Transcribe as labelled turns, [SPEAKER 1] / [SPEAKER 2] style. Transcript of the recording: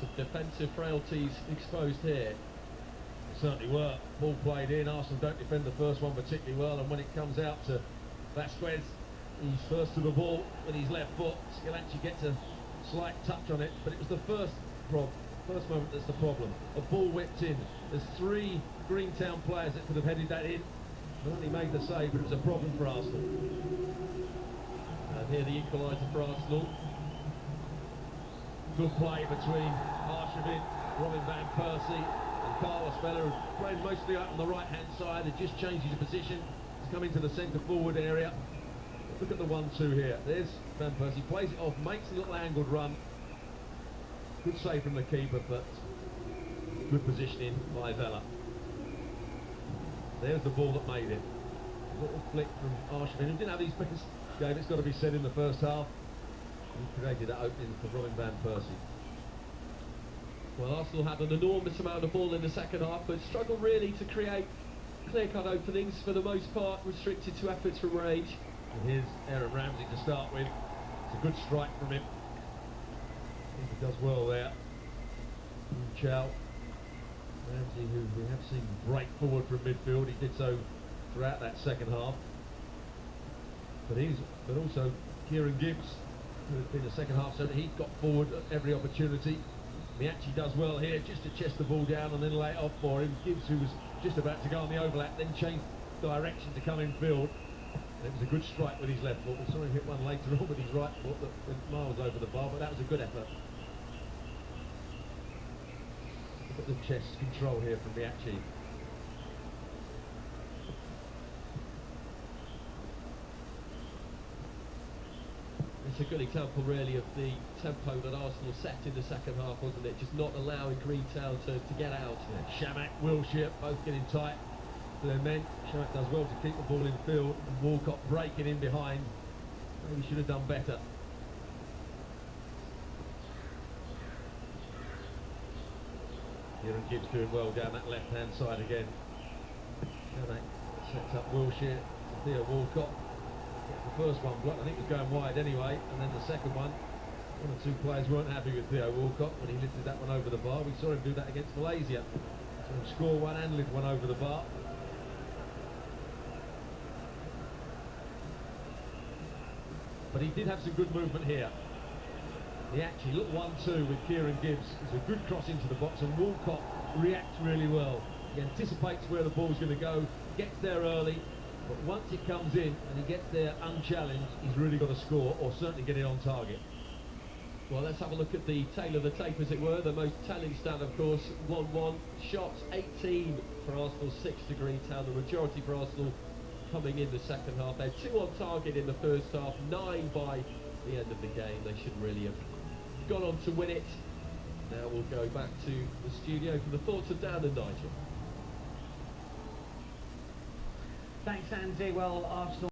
[SPEAKER 1] Some defensive frailties exposed here.
[SPEAKER 2] They certainly were. Ball played in. Arsenal don't defend the first one particularly well, and when it comes out to Vasquez, he's first to the ball with his left foot. He'll actually get a slight touch on it, but it was the first moment that's the problem. A ball whipped in. There's three Greentown players that could have headed that in. Not only made the save, but it was a problem for Arsenal.
[SPEAKER 1] And here the equaliser for Arsenal.
[SPEAKER 2] Good play between Arshavin, Robin van Persie and Carlos Vela, playing mostly out on the right-hand side. They just changed his position to come into the centre-forward area. Look at the 1-2 here. There's Van Persie, plays it off, makes a little angled run. Good save from the keeper, but good positioning by Vela. There's the ball that made it. A little flick from Arshavin, who didn't have his best game, it's got to be said, in the first half. He created that opening for Robin van Persie.
[SPEAKER 1] Well, Arsenal had an enormous amount of ball in the second half, but struggled really to create clear-cut openings. For the most part, restricted to efforts from range.
[SPEAKER 2] And here's Aaron Ramsey to start with. It's a good strike from him. He does well there. Chow. Ramsey, who we have seen break forward from midfield, he did so throughout that second half. But also Kieran Gibbs, who has been the second half, so that he got forward at every opportunity. Miachi does well here, just to chest the ball down and then lay it off for him. Gibbs, who was just about to go on the overlap, then changed direction to come in field. And it was a good strike with his left foot. We saw him hit one later on with his right foot that went miles over the bar, but that was a good effort. Look at the chest control here from Miachi.
[SPEAKER 1] It's a good example, really, of the tempo that Arsenal set in the second half, wasn't it? Just not allowing Greentown to get out.
[SPEAKER 2] Yeah, Shamak, Wilshere, both getting tight to their men. Shamak does well to keep the ball in field, and Walcott breaking in behind. Maybe should have done better. Kieran Gibbs doing well down that left-hand side again. Shamak sets up Wilshere to Theo Walcott. Gets the first one blocked. I think it was going wide anyway, and then the second one or two players weren't happy with Theo Walcott when he lifted that one over the bar. We saw him do that against Malaysia. Saw him score one and lift one over the bar. But he did have some good movement here. He actually looked 1-2 with Kieran Gibbs. It's a good cross into the box, and Walcott reacts really well. He anticipates where the ball's going to go, gets there early, but once it comes in and he gets there unchallenged, he's really got to score, or certainly get it on target.
[SPEAKER 1] Well, let's have a look at the tail of the tape, as it were. The most telling stat, of course, 1-1. Shots 18 for Arsenal, 6 to Greentown. The majority for Arsenal coming in the second half. They had 2 on target in the first half, 9 by the end of the game. They should really have gone on to win it. Now we'll go back to the studio for the thoughts of Dan and Nigel.
[SPEAKER 3] Thanks, Andy. Well, Arsenal